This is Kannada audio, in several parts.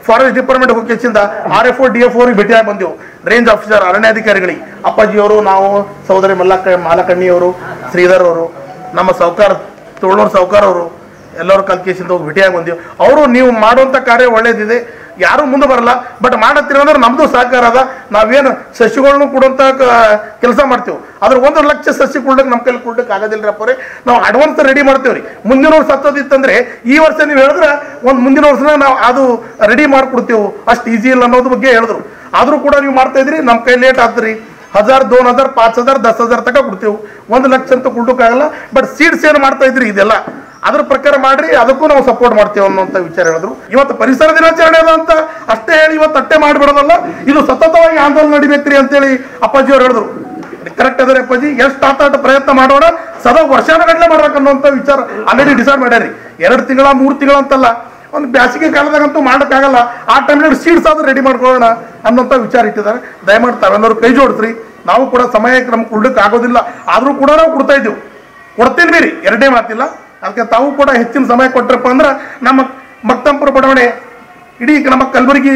ಫಾರೆಸ್ಟ್ ಡಿಪಾರ್ಟ್ಮೆಂಟ್ ಹೋಗಿಸಿಂದ RFO DFO ಅವ್ರಿಗೆ ಭೇಟಿಯಾಗಿ ಬಂದೆವು. ರೇಂಜ್ ಆಫೀಸರ್ ಅರಣ್ಯಾಧಿಕಾರಿಗಳಿಗೆ ಅಪ್ಪಾಜಿಯವರು, ನಾವು ಸಹೋದರಿ ಮಾಲಕಣ್ಣಿಯವರು, ಶ್ರೀಧರ್ ಅವರು, ನಮ್ಮ ಸಾವುಕಾರ ತೋಳೂರು ಸಾವುಕಾರ ಅವರು ಎಲ್ಲರೂ ಕಲ್ಕೇಸಿಂದ ಹೋಗಿ ಭೇಟಿಯಾಗಿ ಬಂದೆವು. ಅವರು ನೀವು ಮಾಡುವಂಥ ಕಾರ್ಯ ಒಳ್ಳೇದಿದೆ, ಯಾರು ಮುಂದೆ ಬರಲ್ಲ, ಬಟ್ ಮಾಡತ್ತೀರ ಅಂದ್ರೆ ನಮ್ದು ಸಹಕಾರ ಅದ. ನಾವೇನು ಸಸಿಗಳನ್ನು ಕೊಡುವಂಥ ಕೆಲಸ ಮಾಡ್ತೇವೆ, ಅದ್ರ 1 ಲಕ್ಷ ಸಸಿ ಕೊಡ್ಲಿಕ್ಕೆ ನಮ್ಮ ಕೈಲಿ ಕೊಡ್ಲಿಕ್ಕೆ ಆಗೋದಿಲ್ಲರಪ್ಪರೇ. ನಾವು ಅಡ್ವಾನ್ಸ್ ರೆಡಿ ಮಾಡ್ತೇವ್ರಿ. ಮುಂದಿನ ವರ್ಷ ಸತ್ತೋದಿತ್ತಂದ್ರೆ ಈ ವರ್ಷ ನೀವು ಹೇಳಿದ್ರೆ ಮುಂದಿನ ವರ್ಷನಾಗ ನಾವು ಅದು ರೆಡಿ ಮಾಡ್ಕೊಡ್ತೇವೆ. ಅಷ್ಟು ಈಸಿ ಇಲ್ಲ ಅನ್ನೋದ್ರ ಬಗ್ಗೆ ಹೇಳಿದ್ರು. ಆದರೂ ಕೂಡ ನೀವು ಮಾಡ್ತಾ ಇದ್ರಿ, ನಮ್ಮ ಕೈ ಲೇಟ್ ಆಗ್ತದ್ರಿ. 1000, 2000, 5000, 10,000 ತನಕ ಕೊಡ್ತೇವೆ. 1 ಲಕ್ಷ ಅಂತ ಕೊಡ್ಲಿಕ್ಕಾಗಲ್ಲ. ಬಟ್ ಸೀಡ್ಸ್ ಏನು ಮಾಡ್ತಾ ಇದ್ರಿ ಇದೆಲ್ಲ ಅದ್ರ ಪ್ರಕಾರ ಮಾಡ್ರಿ, ಅದಕ್ಕೂ ನಾವು ಸಪೋರ್ಟ್ ಮಾಡ್ತೇವೆ ಅನ್ನೋಂಥ ವಿಚಾರ ಹೇಳಿದ್ರು. ಇವತ್ತು ಪರಿಸರ ದಿನಾಚರಣೆ ಅದ ಅಂತ ಅಷ್ಟೇ ಹೇಳಿ ಇವತ್ತು ಅಟ್ಟೆ ಮಾಡಿಬಿಡೋದಲ್ಲ, ಇದು ಸತತವಾಗಿ ಆಂದೋಲನ ನಡಿಬೇಕ್ರಿ ಅಂತೇಳಿ ಅಪ್ಪಾಜಿಯವ್ರು ಹೇಳಿದ್ರು. ಕರೆಕ್ಟ್ ಅದ ಅಪ್ಪಾಜಿ, ಎಷ್ಟು ಆತಾಟ ಪ್ರಯತ್ನ ಮಾಡೋಣ, ಸದಾ ವರ್ಷಾನುಗಟ್ಟಲೆ ಮಾಡ್ಬೇಕನ್ನುವಂಥ ವಿಚಾರ ಆಲ್ರೆಡಿ ಡಿಸೈಡ್ ಮಾಡ್ಯಾರಿ. 2 ತಿಂಗಳ 3 ತಿಂಗಳ ಅಂತಲ್ಲ, ಒಂದು ಬೇಸಿಗೆ ಕಾಲದಾಗಂತೂ ಮಾಡೋಕ್ಕಾಗಲ್ಲ. ಆ ಟೈಮ್ನಲ್ಲಿ ಸೀಡ್ಸ್ ಆದ್ರೂ ರೆಡಿ ಮಾಡ್ಕೊಳ್ಳೋಣ ಅನ್ನೋಂಥ ವಿಚಾರ ಇಟ್ಟಿದ್ದಾರೆ. ದಯಮಾಡಿ ತಾವೆಲ್ಲರೂ ಕೈ ಜೋಡಿಸ್ರಿ. ನಾವು ಕೂಡ ಸಮಯಕ್ಕೆ ನಮ್ಗೆ ಕೊಡ್ಲಿಕ್ಕೆ ಆಗೋದಿಲ್ಲ, ಆದರೂ ಕೂಡ ನಾವು ಕೊಡ್ತಾ ಇದ್ದೀವಿ, ಕೊಡ್ತೀನಿ ಬೇರಿ, ಎರಡೇ ಮಾತಿಲ್ಲ. ಅದಕ್ಕೆ ತಾವು ಕೂಡ ಹೆಚ್ಚಿನ ಸಮಯ ಕೊಟ್ಟರಪ್ಪ ಅಂದ್ರೆ ನಮ್ಮ ಮಕ್ತಂಪುರ ಬಡಾವಣೆ ಇಡೀ ನಮ್ಮ ಕಲಬುರಗಿ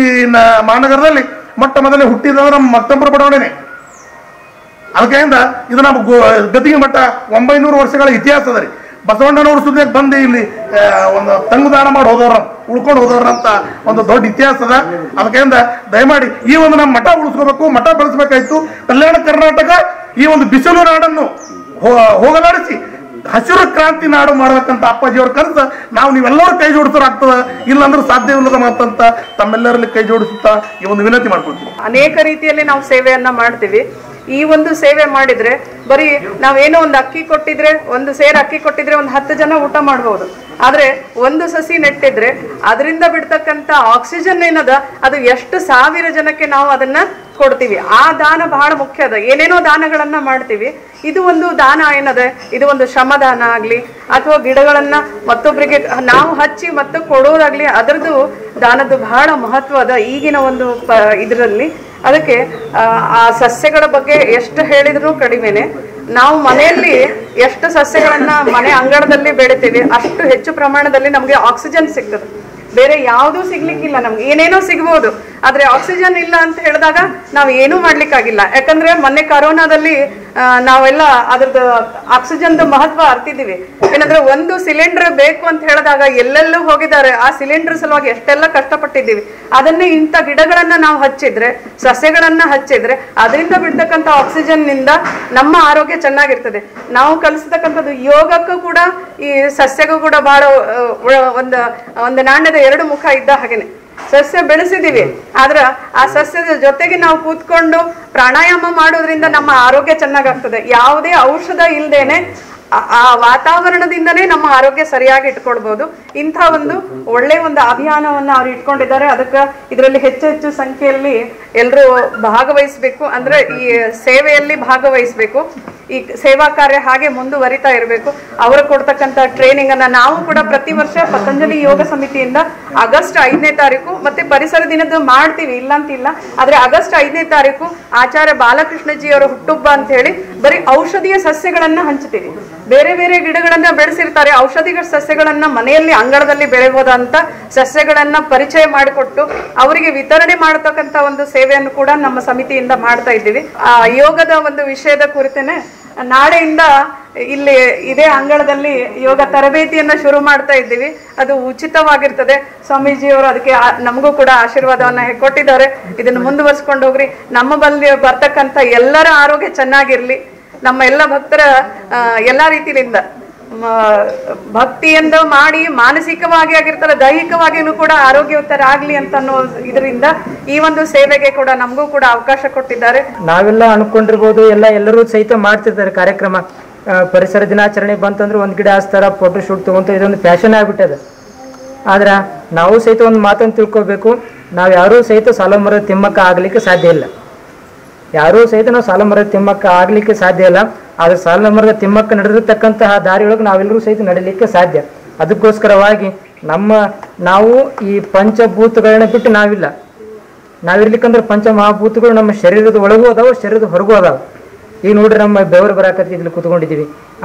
ಮಹಾನಗರದಲ್ಲಿ ಮೊಟ್ಟ ಮೊದಲೇ ಹುಟ್ಟಿದ ನಮ್ಮ ಮಕ್ತಂಪುರ ಬಡಾವಣೆನೆ. ಅದಕ್ಕೆಯಿಂದ ಇದು ನಮ್ಮ ಗದಿಗೆ ಮಠ 900 ವರ್ಷಗಳ ಇತಿಹಾಸ ಅದ ರೀ. ಬಸವಣ್ಣನವರು ಸುದ್ದಿ ಬಂದು ಇಲ್ಲಿ ಒಂದು ತಂಗುದಾನ ಮಾಡಿ ಹೋದವ್ರ, ಉಳ್ಕೊಂಡು ಹೋದವ್ರ ಅಂತ ಒಂದು ದೊಡ್ಡ ಇತಿಹಾಸ ಅದ. ಅದಕ್ಕೆಯಿಂದ ದಯಮಾಡಿ ಈ ಒಂದು ನಮ್ಮ ಮಠ ಉಳಿಸ್ಕೋಬೇಕು, ಮಠ ಬೆಳೆಸ್ಬೇಕಾಯ್ತು. ಕಲ್ಯಾಣ ಕರ್ನಾಟಕ ಈ ಒಂದು ಬಿಸಿಲು ನಾಡನ್ನು ಹೋಗಲಾಡಿಸಿ ಹಸಿರು ಕ್ರಾಂತಿ ನಾಡು ಮಾಡ್ಬೇಕಂತ ಅಪ್ಪಾಜಿಯವ್ರ ಕನಸು ನಾವು ನೀವೆಲ್ಲರೂ ಕೈ ಜೋಡಿಸೋರಾಗ್ತದ. ಇಲ್ಲಾಂದ್ರೆ ಸಾಧ್ಯವಿಲ್ಲದ ಮಾತಂತ ತಮ್ಮೆಲ್ಲರಲ್ಲಿ ಕೈ ಜೋಡಿಸುತ್ತಾ ಈ ಒಂದು ವಿನಂತಿ ಮಾಡ್ಕೊಳ್ತೀವಿ. ಅನೇಕ ರೀತಿಯಲ್ಲಿ ನಾವು ಸೇವೆಯನ್ನ ಮಾಡ್ತೀವಿ. ಈ ಒಂದು ಸೇವೆ ಮಾಡಿದ್ರೆ ಬರೀ ನಾವೇನೋ ಒಂದು ಅಕ್ಕಿ ಕೊಟ್ಟಿದ್ರೆ, ಒಂದು ಸೇರ್ ಅಕ್ಕಿ ಕೊಟ್ಟಿದ್ರೆ ಒಂದು 10 ಜನ ಊಟ ಮಾಡಬಹುದು. ಆದ್ರೆ ಒಂದು ಸಸಿ ನೆಟ್ಟಿದ್ರೆ ಅದರಿಂದ ಬಿಡ್ತಕ್ಕಂಥ ಆಕ್ಸಿಜನ್ ಏನದ ಅದು ಎಷ್ಟು ಸಾವಿರ ಜನಕ್ಕೆ ನಾವು ಅದನ್ನ ಕೊಡ್ತೀವಿ. ಆ ದಾನ ಬಹಳ ಮುಖ್ಯ ಅದ. ಏನೇನೋ ದಾನಗಳನ್ನ ಮಾಡ್ತೀವಿ, ಇದು ಒಂದು ದಾನ ಏನದ, ಇದು ಒಂದು ಶ್ರಮದಾನ ಆಗ್ಲಿ ಅಥವಾ ಗಿಡಗಳನ್ನ ಮತ್ತೊಬ್ಬರಿಗೆ ನಾವು ಹಚ್ಚಿ ಮತ್ತು ಕೊಡೋದಾಗ್ಲಿ, ಅದರದ್ದು ದಾನದ್ದು ಬಹಳ ಮಹತ್ವ ಅದ ಈಗಿನ ಒಂದು ಇದರಲ್ಲಿ. ಅದಕ್ಕೆ ಆ ಸಸ್ಯಗಳ ಬಗ್ಗೆ ಎಷ್ಟು ಹೇಳಿದ್ರು ಕಡಿಮೆನೆ. ನಾವು ಮನೆಯಲ್ಲಿ ಎಷ್ಟು ಸಸ್ಯಗಳನ್ನ ಮನೆ ಅಂಗಳದಲ್ಲಿ ಬೆಳಿತೀವಿ ಅಷ್ಟು ಹೆಚ್ಚು ಪ್ರಮಾಣದಲ್ಲಿ ನಮಗೆ ಆಕ್ಸಿಜನ್ ಸಿಗ್ತದೆ. ಬೇರೆ ಯಾವುದೂ ಸಿಗ್ಲಿಕ್ಕಿಲ್ಲ, ನಮ್ಗೆ ಏನೇನೋ ಸಿಗ್ಬೋದು, ಆದ್ರೆ ಆಕ್ಸಿಜನ್ ಇಲ್ಲ ಅಂತ ಹೇಳಿದಾಗ ನಾವು ಏನೂ ಮಾಡ್ಲಿಕ್ಕಾಗಿಲ್ಲ. ಯಾಕಂದ್ರೆ ಮೊನ್ನೆ ಕರೋನಾದಲ್ಲಿ ನಾವೆಲ್ಲ ಅದ್ರದ್ದು ಆಕ್ಸಿಜನ್ದು ಮಹತ್ವ ಅರ್ತಿದ್ದೀವಿ. ಏನಂದ್ರೆ ಒಂದು ಸಿಲಿಂಡರ್ ಬೇಕು ಅಂತ ಹೇಳಿದಾಗ ಎಲ್ಲೆಲ್ಲೂ ಹೋಗಿದ್ದಾರೆ. ಆ ಸಿಲಿಂಡರ್ ಸಲುವಾಗಿ ಎಷ್ಟೆಲ್ಲ ಕಷ್ಟಪಟ್ಟಿದ್ದೀವಿ. ಅದನ್ನೇ ಇಂಥ ಗಿಡಗಳನ್ನ ನಾವು ಹಚ್ಚಿದ್ರೆ, ಸಸ್ಯಗಳನ್ನ ಹಚ್ಚಿದ್ರೆ ಅದರಿಂದ ಬಿಡ್ತಕ್ಕಂಥ ಆಕ್ಸಿಜನ್ ನಿಂದ ನಮ್ಮ ಆರೋಗ್ಯ ಚೆನ್ನಾಗಿರ್ತದೆ. ನಾವು ಕಲಿಸ್ತಕ್ಕಂಥದ್ದು ಯೋಗಕ್ಕೂ ಕೂಡ ಈ ಸಸ್ಯಗೂ ಕೂಡ ಬಹಳ ಒಂದು ನಾಣ್ಯದ 2 ಮುಖ ಇದ್ದ ಹಾಗೇನೆ. ಸಸ್ಯ ಬೆಳೆಸಿದೀವಿ, ಆದ್ರ ಆ ಸಸ್ಯದ ಜೊತೆಗೆ ನಾವು ಕೂತ್ಕೊಂಡು ಪ್ರಾಣಾಯಾಮ ಮಾಡೋದ್ರಿಂದ ನಮ್ಮ ಆರೋಗ್ಯ ಚೆನ್ನಾಗಾಗ್ತದೆ. ಯಾವುದೇ ಔಷಧ ಇಲ್ದೇನೆ ಆ ವಾತಾವರಣದಿಂದನೇ ನಮ್ಮ ಆರೋಗ್ಯ ಸರಿಯಾಗಿ ಇಟ್ಕೊಳ್ಬಹುದು. ಇಂಥ ಒಂದು ಒಳ್ಳೆ ಒಂದು ಅಭಿಯಾನವನ್ನ ಅವ್ರು ಇಟ್ಕೊಂಡಿದ್ದಾರೆ. ಅದಕ್ಕೆ ಇದರಲ್ಲಿ ಹೆಚ್ಚು ಸಂಖ್ಯೆಯಲ್ಲಿ ಎಲ್ಲರೂ ಭಾಗವಹಿಸ್ಬೇಕು, ಅಂದ್ರೆ ಈ ಸೇವೆಯಲ್ಲಿ ಭಾಗವಹಿಸ್ಬೇಕು. ಈ ಸೇವಾ ಕಾರ್ಯ ಹಾಗೆ ಮುಂದುವರಿತಾ ಇರಬೇಕು. ಅವರು ಕೊಡ್ತಕ್ಕಂಥ ಟ್ರೈನಿಂಗ್ ಅನ್ನ ನಾವು ಕೂಡ ಪ್ರತಿ ವರ್ಷ ಪತಂಜಲಿ ಯೋಗ ಸಮಿತಿಯಿಂದ ಆಗಸ್ಟ್ 5ನೇ ತಾರೀಕು ಮತ್ತೆ ಪರಿಸರ ದಿನದ ಮಾಡ್ತೀವಿ, ಇಲ್ಲ ಅಂತಿಲ್ಲ. ಆದ್ರೆ ಆಗಸ್ಟ್ 5ನೇ ತಾರೀಕು ಆಚಾರ್ಯ ಬಾಲಕೃಷ್ಣಜಿ ಅವರ ಹುಟ್ಟುಹಬ್ಬ ಅಂತ ಹೇಳಿ ಬರೀ ಔಷಧೀಯ ಸಸ್ಯಗಳನ್ನ ಹಂಚ್ತೀವಿ. ಬೇರೆ ಬೇರೆ ಗಿಡಗಳನ್ನ ಬೆಳೆಸಿರ್ತಾರೆ, ಔಷಧಿಗಳ ಸಸ್ಯಗಳನ್ನ ಮನೆಯಲ್ಲಿ ಅಂಗಳದಲ್ಲಿ ಬೆಳೆಯಬಹುದಂತ ಸಸ್ಯಗಳನ್ನ ಪರಿಚಯ ಮಾಡಿಕೊಟ್ಟು ಅವರಿಗೆ ವಿತರಣೆ ಮಾಡತಕ್ಕಂತ ಒಂದು ಸೇವೆಯನ್ನು ಕೂಡ ನಮ್ಮ ಸಮಿತಿಯಿಂದ ಮಾಡ್ತಾ ಇದ್ದೀವಿ. ಆ ಯೋಗದ ಒಂದು ವಿಷಯದ ಕುರಿತೇನೆ ನಾಳೆಯಿಂದ ಇಲ್ಲಿ ಇದೇ ಅಂಗಳದಲ್ಲಿ ಯೋಗ ತರಬೇತಿಯನ್ನ ಶುರು ಮಾಡ್ತಾ ಇದ್ದೀವಿ. ಅದು ಉಚಿತವಾಗಿರ್ತದೆ. ಸ್ವಾಮೀಜಿಯವರು ಅದಕ್ಕೆ ನಮಗೂ ಕೂಡ ಆಶೀರ್ವಾದವನ್ನ ಕೊಟ್ಟಿದ್ದಾರೆ. ಇದನ್ನು ಮುಂದುವರ್ಸ್ಕೊಂಡು ಹೋಗ್ರಿ. ನಮ್ಮ ಬಳಿ ಬರ್ತಕ್ಕಂಥ ಎಲ್ಲರ ಆರೋಗ್ಯ ಚೆನ್ನಾಗಿರ್ಲಿ. ನಮ್ಮ ಎಲ್ಲ ಭಕ್ತರ ಎಲ್ಲಾ ರೀತಿಯಿಂದ ಭಕ್ತಿಯಿಂದ ಮಾಡಿ ಮಾನಸಿಕವಾಗಿ ಆಗಿರ್ತಾರೆ, ದೈಹಿಕವಾಗಿಯೂ ಕೂಡ ಆರೋಗ್ಯವಂತರಾಗ್ಲಿ ಅಂತ ಅನ್ನೋ ಇದರಿಂದ ಈ ಒಂದು ಸೇವೆಗೆ ಕೂಡ ನಮಗೂ ಕೂಡ ಅವಕಾಶ ಕೊಟ್ಟಿದ್ದಾರೆ. ನಾವೆಲ್ಲ ಅನ್ಕೊಂಡಿರ್ಬೋದು, ಎಲ್ಲರೂ ಸಹಿತ ಮಾಡ್ತಿರ್ತಾರೆ ಕಾರ್ಯಕ್ರಮ. ಪರಿಸರ ದಿನಾಚರಣೆ ಬಂತಂದ್ರೆ ಒಂದ್ ಗಿಡ ಹಚ್ತಾರ, ಫೋಟೋ ಶೂಟ್ ತಗೊಂತ, ಇದೊಂದು ಫ್ಯಾಷನ್ ಆಗ್ಬಿಟ್ಟದ. ಆದ್ರೆ ನಾವು ಸಹಿತ ಒಂದು ಮಾತನ್ನು ತಿಳ್ಕೊಬೇಕು, ನಾವು ಯಾರೂ ಸಹಿತ ಸಾಲ ಮರ ತಿಮ್ಮಕ್ಕ ಆಗ್ಲಿಕ್ಕೆ ಸಾಧ್ಯ ಇಲ್ಲ. ಯಾರೂ ಸಹಿತ ನಾವು ಸಾಲ ಮರದ ತಿಮ್ಮಕ್ಕ ಆಗ್ಲಿಕ್ಕೆ ಸಾಧ್ಯ ಇಲ್ಲ. ಆದ್ರೆ ಸಾಲ ಮರದ ತಿಮ್ಮಕ್ಕ ನಡೆದಿರ್ತಕ್ಕಂತಹ ದಾರಿಯೊಳಗೆ ನಾವೆಲ್ಲರೂ ಸಹಿತ ನಡೀಲಿಕ್ಕೆ ಸಾಧ್ಯ. ಅದಕ್ಕೋಸ್ಕರವಾಗಿ ನಾವು ಈ ಪಂಚಭೂತಗಳನ್ನ ಬಿಟ್ಟು ನಾವಿರ್ಲಿಕ್ಕಂದ್ರೆ ಪಂಚ ಮಹಾಭೂತಗಳು ನಮ್ಮ ಶರೀರದ ಒಳಗೂ ಅದಾವ, ಶರೀರದ ಹೊರಗೂ ಅದಾವ. ಈಗ ನೋಡ್ರಿ, ನಮ್ಮ ಬೆವರು ಬರಾಕತ್ತಿ ಇಲ್ಲಿ ಕುತ್ಕೊಂಡಿದ್ದೀವಿ.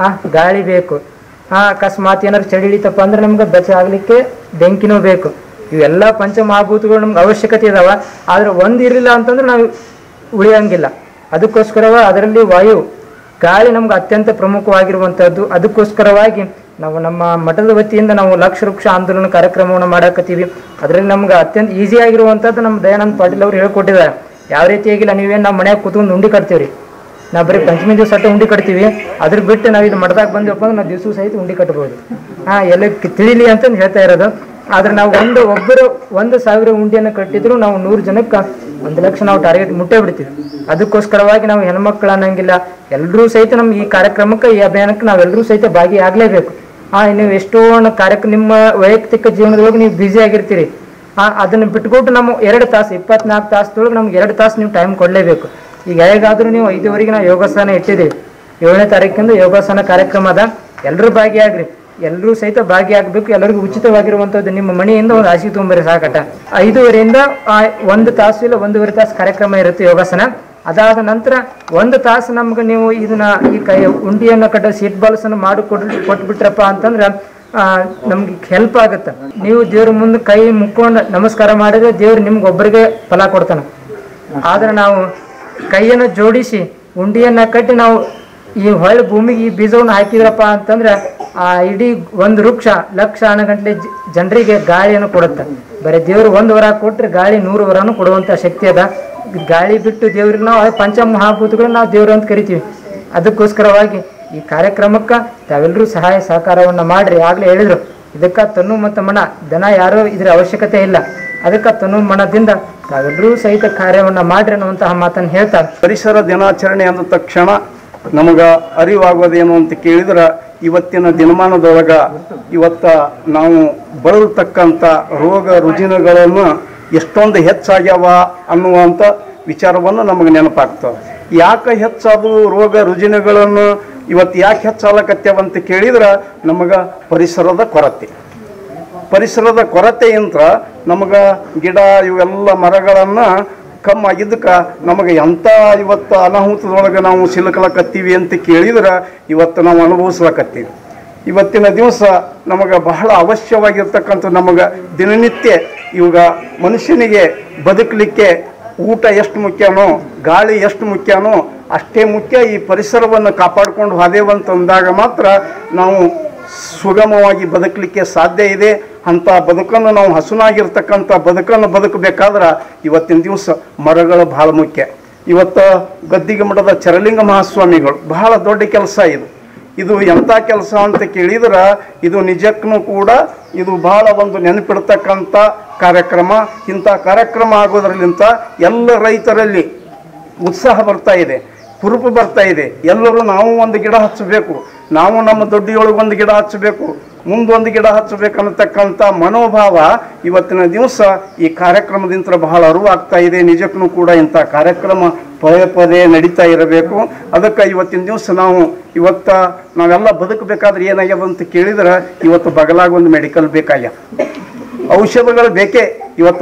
ಗಾಳಿ ಬೇಕು. ಅಕಸ್ಮಾತ್ ಏನಾದ್ರು ಚಳಿ ಇಳಿತಪ್ಪ ಅಂದ್ರೆ ನಮ್ಗೆ ಬೆಚ್ಚ ಆಗ್ಲಿಕ್ಕೆ ಬೆಂಕಿನೂ ಬೇಕು. ಇವೆಲ್ಲ ಪಂಚಮಹಾಭೂತಗಳು ನಮ್ಗೆ ಅವಶ್ಯಕತೆ ಇದಾವ. ಆದ್ರೆ ಒಂದು ಇರಲಿಲ್ಲ ಅಂತಂದ್ರೆ ನಾವು ಉಳಿಯಂಗಿಲ್ಲ. ಅದಕ್ಕೋಸ್ಕರವ ಅದರಲ್ಲಿ ವಾಯು ಗಾಳಿ ನಮ್ಗೆ ಅತ್ಯಂತ ಪ್ರಮುಖವಾಗಿರುವಂಥದ್ದು. ಅದಕ್ಕೋಸ್ಕರವಾಗಿ ನಾವು ನಮ್ಮ ಮಠದ ವತಿಯಿಂದ ನಾವು ಲಕ್ಷ ವೃಕ್ಷ ಆಂದೋಲನ ಕಾರ್ಯಕ್ರಮವನ್ನು ಮಾಡಕತ್ತೀವಿ. ಅದರಲ್ಲಿ ನಮ್ಗೆ ಅತ್ಯಂತ ಈಸಿ ಆಗಿರುವಂಥದ್ದು ನಮ್ಮ ದಯಾನಂದ ಪಾಟೀಲ್ ಅವರು ಹೇಳ್ಕೊಟ್ಟಿದ್ದಾರೆ. ಯಾವ ರೀತಿಯಾಗಿಲ್ಲ, ನೀವೇನು ನಾವು ಮನೆಯಾಗ ಕೂತ್ಕೊಂಡು ಉಂಡಿ ಕಟ್ತೀವಿ. ನಾವು ಬರೀ ಪಂಚಮಿ ದಿವಸ ಅಟ್ಟ ಉಂಡಿ ಕಟ್ತೀವಿ. ಅದ್ರ ಬಿಟ್ಟು ನಾವು ಇಲ್ಲಿ ಮಠದಾಗ ಬಂದಪ್ಪ ಅಂದ್ರೆ ನಾವು ದಿವಸ ಸಹಿತ ಉಂಡಿ ಕಟ್ಬೋದು. ಎಲ್ಲ ತಿಳಿಲಿ ಅಂತಂದು ಹೇಳ್ತಾ ಇರೋದು. ಆದ್ರೆ ನಾವು ಒಬ್ಬರು 1,000 ಉಂಡಿಯನ್ನು ಕಟ್ಟಿದ್ರು ನಾವು 100 ಜನಕ್ಕೆ 1 ಲಕ್ಷ ನಾವು ಟಾರ್ಗೆಟ್ ಮುಟ್ಟೇ ಬಿಡ್ತೀವಿ. ಅದಕ್ಕೋಸ್ಕರವಾಗಿ ನಾವು ಹೆಣ್ಮಕ್ಳು ಅನ್ನಂಗಿಲ್ಲ, ಎಲ್ಲರೂ ಸಹಿತ ನಮ್ಮ ಈ ಕಾರ್ಯಕ್ರಮಕ್ಕೆ, ಈ ಅಭಿಯಾನಕ್ಕೆ ನಾವೆಲ್ಲರೂ ಸಹಿತ ಭಾಗಿಯಾಗಲೇಬೇಕು. ನೀವು ಎಷ್ಟೋ ನಿಮ್ಮ ವೈಯಕ್ತಿಕ ಜೀವನದೊಳಗೆ ನೀವು ಬ್ಯುಸಿ ಆಗಿರ್ತೀರಿ. ಅದನ್ನು ಬಿಟ್ಕೊಟ್ಟು ನಮ್ಮ 2 ತಾಸು 24 ತಾಸದೊಳಗೆ ನಮ್ಗೆ 2 ತಾಸು ನೀವು ಟೈಮ್ ಕೊಡಲೇಬೇಕು. ಈಗ ಹೇಗಾದ್ರೂ ನೀವು 5ವರೆಗೆ ನಾವು ಯೋಗಾಸನ ಇಟ್ಟಿದ್ದೀವಿ. 7ನೇ ತಾರೀಕಿಂದ ಯೋಗಾಸನ ಕಾರ್ಯಕ್ರಮ ಅದ. ಎಲ್ಲರೂ ಭಾಗಿಯಾಗ್ರಿ, ಎಲ್ಲರೂ ಸಹಿತ ಭಾಗಿಯಾಗಬೇಕು. ಎಲ್ಲರಿಗೂ ಉಚಿತವಾಗಿರುವಂಥದ್ದು ನಿಮ್ಮ ಮನೆಯಿಂದ ಒಂದು ಹಾಸಿಗೆ ತೊಗೊಂಬರಿ ಸಾಕಟ. 5ವರೆಯಿಂದ 1 ತಾಸು ಇಲ್ಲ 1.5 ತಾಸು ಕಾರ್ಯಕ್ರಮ ಇರುತ್ತೆ ಯೋಗಾಸನ. ಅದಾದ ನಂತರ 1 ತಾಸು ನಮ್ಗೆ ನೀವು ಇದನ್ನ ಈ ಉಂಡಿಯನ್ನು ಕಟ್ಟ ಸೀಟ್ ಬಾಲ್ಸ್ ಅನ್ನು ಮಾಡಿ ಕೊಟ್ಬಿಟ್ರಪ್ಪ ಅಂತಂದ್ರೆ ನಮ್ಗೆ ಹೆಲ್ಪ್ ಆಗುತ್ತೆ. ನೀವು ದೇವ್ರ ಮುಂದೆ ಕೈ ಮುಕ್ಕೊಂಡು ನಮಸ್ಕಾರ ಮಾಡಿದ್ರೆ ದೇವ್ರು ನಿಮ್ಗೆ ಒಬ್ಬರಿಗೆ ಫಲ ಕೊಡ್ತಾನೆ. ಆದ್ರೆ ನಾವು ಕೈಯನ್ನು ಜೋಡಿಸಿ ಉಂಡಿಯನ್ನ ಕಟ್ಟಿ ನಾವು ಈ ಹೊಳ್ಳಿ ಭೂಮಿಗೆ ಈ ಬೀಜವನ್ನು ಹಾಕಿದ್ರಪ್ಪ ಅಂತಂದ್ರೆ ಇಡೀ ಒಂದು ವೃಕ್ಷ ಲಕ್ಷ ಗಂಟಲೆ ಜನರಿಗೆ ಗಾಳಿಯನ್ನು ಕೊಡುತ್ತೆ. ಬರೀ ದೇವ್ರು 1 ವರ ಕೊಟ್ರೆ ಗಾಳಿ 100 ವರನು ಕೊಡುವಂತ ಶಕ್ತಿ ಅದ. ಗಾಳಿ ಬಿಟ್ಟು ದೇವ್ರಿಗೆ ನಾವು ಪಂಚಮಹಾಭೂತಗಳು ನಾವು ದೇವ್ರು ಅಂತ ಕರಿತೀವಿ. ಅದಕ್ಕೋಸ್ಕರವಾಗಿ ಈ ಕಾರ್ಯಕ್ರಮಕ್ಕೆ ತಾವೆಲ್ಲರೂ ಸಹಾಯ ಸಹಕಾರವನ್ನ ಮಾಡ್ರಿ. ಆಗ್ಲೇ ಹೇಳಿದ್ರು, ಇದಕ್ಕ ತನು ಮತ್ತು ಮನ ದನ ಯಾರೋ ಇದ್ರ ಅವಶ್ಯಕತೆ ಇಲ್ಲ. ಅದಕ್ಕೆ ತನು ಮನದಿಂದ ತಾವೆಲ್ಲರೂ ಸಹಿತ ಕಾರ್ಯವನ್ನ ಮಾಡ್ರಿ ಅನ್ನುವಂತಹ ಮಾತನ್ನು ಹೇಳ್ತಾರೆ. ಪರಿಸರ ದಿನಾಚರಣೆ ಅಂದ ತಕ್ಷಣ ನಮಗ ಅರಿವಾಗೋದೇನು ಅಂತ ಕೇಳಿದ್ರೆ, ಇವತ್ತಿನ ದಿನಮಾನದೊಳಗ ನಾವು ಬಳಲ್ತಕ್ಕಂಥ ರೋಗ ರುಜಿನಗಳನ್ನು ಎಷ್ಟೊಂದು ಹೆಚ್ಚಾಗ್ಯಾವ ಅನ್ನುವಂಥ ವಿಚಾರವನ್ನು ನಮಗೆ ನೆನಪಾಗ್ತದೆ. ಯಾಕೆ ಹೆಚ್ಚಾದು ರೋಗ ರುಜಿನಗಳನ್ನು ಯಾಕೆ ಹೆಚ್ಚಾಲಕತ್ಯಾವ ಅಂತ ಕೇಳಿದ್ರೆ, ನಮಗೆ ಪರಿಸರದ ಕೊರತೆಯಿಂದ ನಮಗೆ ಗಿಡ ಇವೆಲ್ಲ ಮರಗಳನ್ನು ಕಮ್ಮಾಗಿದ್ದಕ್ಕೆ ನಮಗೆ ಎಂಥ ಅನಾಹುತದೊಳಗೆ ನಾವು ಸಿಲುಕಲಕತ್ತೀವಿ ಅಂತ ಕೇಳಿದ್ರೆ ನಾವು ಅನುಭವಿಸ್ಲಕತ್ತೀವಿ. ಇವತ್ತಿನ ದಿವಸ ನಮಗೆ ಬಹಳ ಅವಶ್ಯವಾಗಿರ್ತಕ್ಕಂಥ ನಮಗೆ ದಿನನಿತ್ಯ ಇವಾಗ ಮನುಷ್ಯನಿಗೆ ಬದುಕಲಿಕ್ಕೆ ಊಟ ಎಷ್ಟು ಮುಖ್ಯನೋ, ಗಾಳಿ ಎಷ್ಟು ಮುಖ್ಯನೋ ಅಷ್ಟೇ ಮುಖ್ಯ ಈ ಪರಿಸರವನ್ನು ಕಾಪಾಡಿಕೊಂಡು ಹೋದೇವಂತಂದಾಗ ಮಾತ್ರ ನಾವು ಸುಗಮವಾಗಿ ಬದುಕಲಿಕ್ಕೆ ಸಾಧ್ಯ ಇದೆ. ಅಂಥ ಬದುಕನ್ನು ನಾವು ಹಸುನಾಗಿರ್ತಕ್ಕಂಥ ಬದುಕನ್ನು ಬದುಕಬೇಕಾದ್ರೆ ಇವತ್ತಿನ ದಿವಸ ಮರಗಳು ಬಹಳ ಮುಖ್ಯ. ಗದ್ದಿಗೆ ಮಠದ ಚರಲಿಂಗ ಮಹಾಸ್ವಾಮಿಗಳು ಬಹಳ ದೊಡ್ಡ ಕೆಲಸ ಇದು ಎಂಥ ಕೆಲಸ ಅಂತ ಕೇಳಿದ್ರೆ, ಇದು ನಿಜಕ್ಕೂ ಕೂಡ ಇದು ಬಹಳ ಒಂದು ನೆನಪಿಡ್ತಕ್ಕಂಥ ಕಾರ್ಯಕ್ರಮ. ಇಂಥ ಕಾರ್ಯಕ್ರಮ ಆಗೋದ್ರಲ್ಲಿಂತ ಎಲ್ಲ ರೈತರಲ್ಲಿ ಉತ್ಸಾಹ ಬರ್ತಾ ಇದೆ, ಹುರುಪು ಬರ್ತಾ ಇದೆ. ಎಲ್ಲರೂ ನಾವು ಒಂದು ಗಿಡ ಹಚ್ಚಬೇಕು, ನಾವು ನಮ್ಮ ದೊಡ್ಡಿಯೊಳಗೆ ಒಂದು ಗಿಡ ಹಚ್ಚಬೇಕು, ಮುಂದೊಂದು ಗಿಡ ಹಚ್ಚಬೇಕು ಅನ್ನತಕ್ಕಂಥ ಮನೋಭಾವ ಇವತ್ತಿನ ದಿವಸ ಈ ಕಾರ್ಯಕ್ರಮದಿಂದ ಬಹಳ ಅರಿವಾಗ್ತಾ ಇದೆ. ನಿಜಕ್ಕೂ ಕೂಡ ಇಂಥ ಕಾರ್ಯಕ್ರಮ ಪದೇ ನಡೀತಾ ಇರಬೇಕು. ಅದಕ್ಕೆ ಇವತ್ತಿನ ದಿವಸ ನಾವೆಲ್ಲ ಬದುಕಬೇಕಾದ್ರೆ ಏನಾಗ್ಯದ ಅಂತ ಕೇಳಿದ್ರೆ, ಬಗಲಾಗ ಒಂದು ಮೆಡಿಕಲ್ ಬೇಕಾಗ್ಯ, ಔಷಧಗಳು ಬೇಕೇ.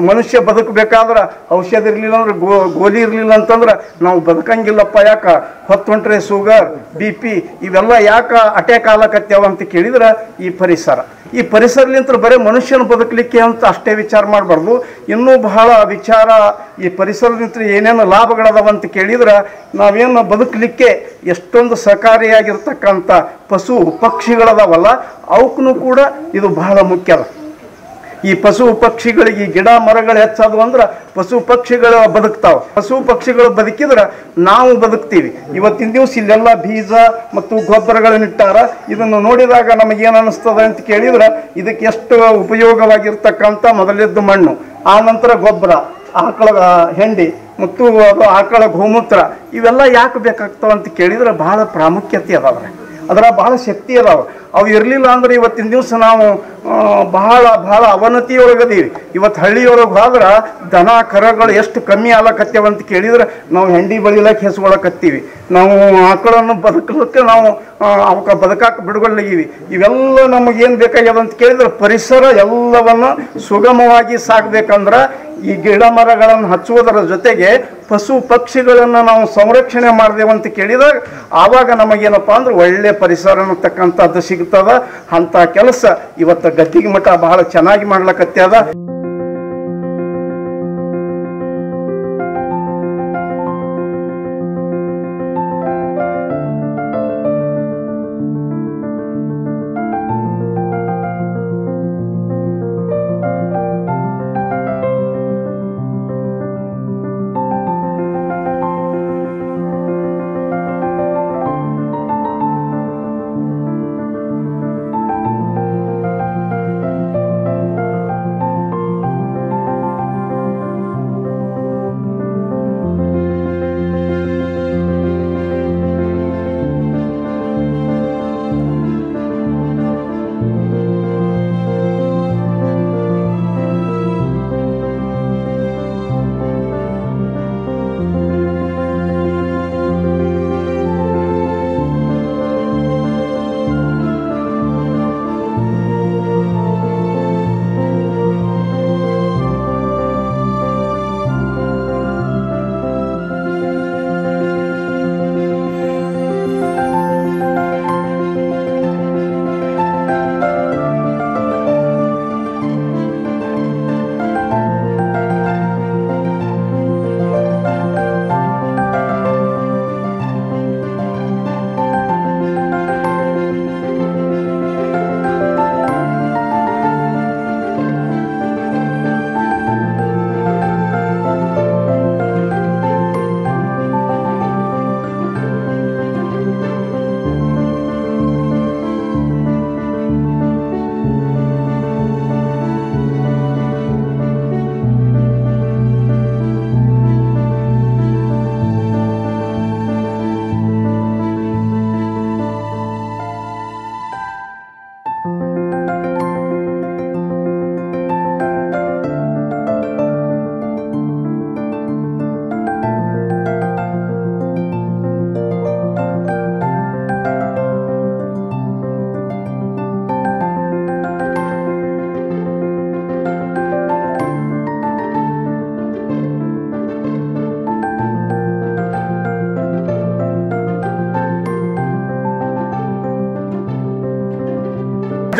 ಮನುಷ್ಯ ಬದುಕಬೇಕಾದ್ರೆ ಔಷಧ ಇರಲಿಲ್ಲ ಅಂದ್ರೆ ಗೋಲಿ ಇರಲಿಲ್ಲ ಅಂತಂದ್ರೆ ನಾವು ಬದುಕಂಗಿಲ್ಲಪ್ಪ. ಯಾಕೆ ಹೊತ್ತೊಂಟ್ರೆ ಶುಗರ್ BP ಇವೆಲ್ಲ ಯಾಕೆ ಅಟ್ಯಾಕ್ ಆಗ್ಲಕತ್ಯಾವ ಅಂತ ಕೇಳಿದ್ರೆ, ಈ ಪರಿಸರಲಿಂತ ಬರೀ ಮನುಷ್ಯನ ಬದುಕಲಿಕ್ಕೆ ಅಂತ ಅಷ್ಟೇ ವಿಚಾರ ಮಾಡಬಾರ್ದು. ಇನ್ನೂ ಬಹಳ ವಿಚಾರ ಈ ಪರಿಸರದಿಂದ ಏನೇನು ಲಾಭಗಳದಾವ ಅಂತ ಕೇಳಿದ್ರೆ, ನಾವೇನು ಬದುಕಲಿಕ್ಕೆ ಎಷ್ಟೊಂದು ಸಹಕಾರಿಯಾಗಿರ್ತಕ್ಕಂಥ ಪಶು ಪಕ್ಷಿಗಳದಾವಲ್ಲ, ಅವಕ್ಕೂ ಕೂಡ ಇದು ಬಹಳ ಮುಖ್ಯ ಅದ. ಈ ಪಶು ಪಕ್ಷಿಗಳಿಗೆ ಗಿಡ ಮರಗಳು ಹೆಚ್ಚಾದವು ಅಂದ್ರೆ ಪಶು ಪಕ್ಷಿಗಳು ಬದುಕ್ತಾವ. ಪಶು ಪಕ್ಷಿಗಳು ಬದುಕಿದ್ರೆ ನಾವು ಬದುಕ್ತೀವಿ. ಇವತ್ತಿನ ದಿವಸ ಇಲ್ಲೆಲ್ಲ ಬೀಜ ಮತ್ತು ಗೊಬ್ಬರಗಳನ್ನಿಟ್ಟಾರ. ಇದನ್ನು ನೋಡಿದಾಗ ನಮಗೇನು ಅನ್ನಿಸ್ತದೆ ಅಂತ ಕೇಳಿದ್ರೆ, ಇದಕ್ಕೆ ಎಷ್ಟು ಉಪಯೋಗವಾಗಿರ್ತಕ್ಕಂಥ ಮೊದಲಿದ್ದು ಮಣ್ಣು, ಆ ನಂತರ ಗೊಬ್ಬರ, ಆಕಳ ಹೆಂಡಿ ಮತ್ತು ಆಕಳ ಗೋಮೂತ್ರ ಇವೆಲ್ಲ ಯಾಕೆ ಬೇಕಾಗ್ತಾವ ಅಂತ ಕೇಳಿದ್ರೆ ಬಹಳ ಪ್ರಾಮುಖ್ಯತೆ ಅದಾವೆ, ಅದರ ಬಹಳ ಶಕ್ತಿ ಅದಾವೆ. ಅವು ಇರಲಿಲ್ಲ ಅಂದ್ರೆ ಇವತ್ತಿನ ದಿವಸ ನಾವು ಬಹಳ ಅವನತಿಯೊಳಗದೀವಿ. ಹಳ್ಳಿಯೊಳಗೆ ಹೋದ್ರೆ ದನ ಕರಗಳು ಎಷ್ಟು ಕಮ್ಮಿ ಆಗ್ಲಕತ್ತೇವ ಅಂತ ಕೇಳಿದ್ರೆ, ನಾವು ಹೆಂಡಿ ಬಳಿಲಕ್ಕೆ ಹೆಸ್ಕೊಳಕತ್ತೀವಿ, ನಾವು ಆಕಳನ್ನು ಬದುಕಲಿಕ್ಕೆ ನಾವು ಅವಕ್ಕೆ ಬದುಕಾಕ ಬಿಡುಗಡೆಗಿವಿ. ಇವೆಲ್ಲ ನಮಗೇನು ಬೇಕಾಗ್ಯದ ಅಂತ ಕೇಳಿದ್ರೆ, ಪರಿಸರ ಎಲ್ಲವನ್ನು ಸುಗಮವಾಗಿ ಸಾಗಬೇಕಂದ್ರೆ ಈ ಗಿಡ ಮರಗಳನ್ನು ಹಚ್ಚುವುದರ ಜೊತೆಗೆ ಪಶು ಪಕ್ಷಿಗಳನ್ನು ನಾವು ಸಂರಕ್ಷಣೆ ಮಾಡಿದೆವಂತ ಕೇಳಿದಾಗ ಆವಾಗ ನಮಗೇನಪ್ಪ ಅಂದ್ರೆ ಒಳ್ಳೆ ಪರಿಸರ ಅನ್ನತಕ್ಕಂಥದ್ದು ಸಿಗ್ತದ. ಅಂಥ ಕೆಲಸ ಗದ್ದಿಗೆ ಮಠ ಬಹಳ ಚೆನ್ನಾಗಿ ಮಾಡ್ಲಕತ್ಯಾದ.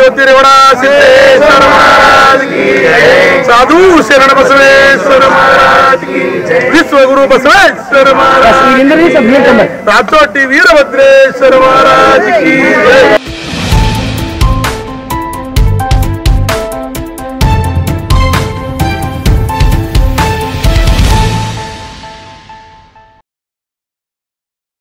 ज्योतिरेवण सिद्धेश्वर महाराज की साधु शरण बसवेश्वर महाराज की विश्व गुरु बसवेश्वर महाराज राजोटी वीरभद्रेश्वर महाराज की